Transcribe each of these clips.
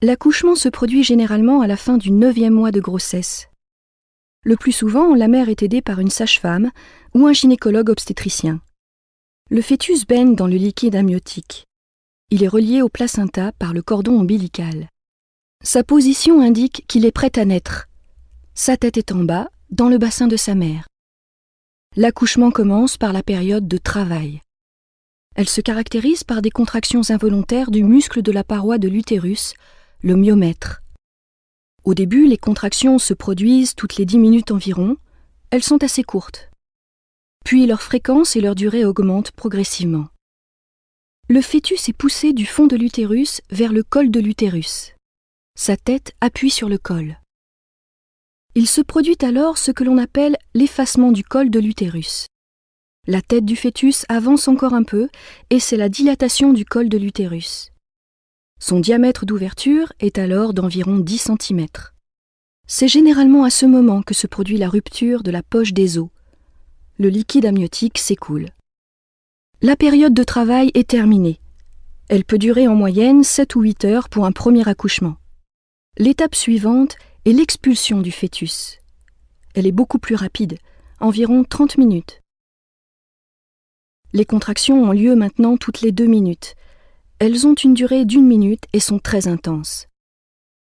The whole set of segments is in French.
L'accouchement se produit généralement à la fin du 9e mois de grossesse. Le plus souvent, la mère est aidée par une sage-femme ou un gynécologue obstétricien. Le fœtus baigne dans le liquide amniotique. Il est relié au placenta par le cordon ombilical. Sa position indique qu'il est prêt à naître. Sa tête est en bas, dans le bassin de sa mère. L'accouchement commence par la période de travail. Elle se caractérise par des contractions involontaires du muscle de la paroi de l'utérus, le myomètre. Au début, les contractions se produisent toutes les 10 minutes environ. Elles sont assez courtes. Puis leur fréquence et leur durée augmentent progressivement. Le fœtus est poussé du fond de l'utérus vers le col de l'utérus. Sa tête appuie sur le col. Il se produit alors ce que l'on appelle l'effacement du col de l'utérus. La tête du fœtus avance encore un peu et c'est la dilatation du col de l'utérus. Son diamètre d'ouverture est alors d'environ 10 cm. C'est généralement à ce moment que se produit la rupture de la poche des os. Le liquide amniotique s'écoule. La période de travail est terminée. Elle peut durer en moyenne 7 ou 8 heures pour un premier accouchement. L'étape suivante est l'expulsion du fœtus. Elle est beaucoup plus rapide, environ 30 minutes. Les contractions ont lieu maintenant toutes les 2 minutes. Elles ont une durée d'1 minute et sont très intenses.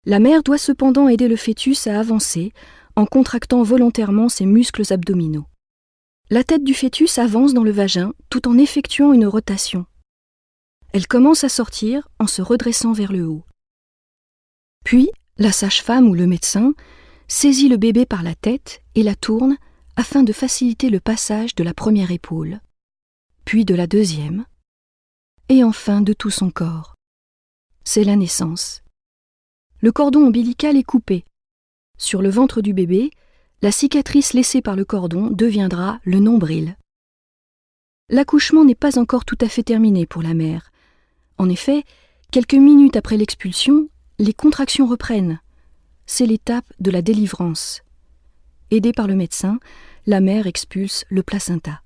La mère doit cependant aider le fœtus à avancer en contractant volontairement ses muscles abdominaux. La tête du fœtus avance dans le vagin tout en effectuant une rotation. Elle commence à sortir en se redressant vers le haut. Puis, la sage-femme ou le médecin saisit le bébé par la tête et la tourne afin de faciliter le passage de la première épaule, puis de la deuxième, et enfin de tout son corps. C'est la naissance. Le cordon ombilical est coupé. Sur le ventre du bébé, la cicatrice laissée par le cordon deviendra le nombril. L'accouchement n'est pas encore tout à fait terminé pour la mère. En effet, quelques minutes après l'expulsion, les contractions reprennent. C'est l'étape de la délivrance. Aidée par le médecin, la mère expulse le placenta.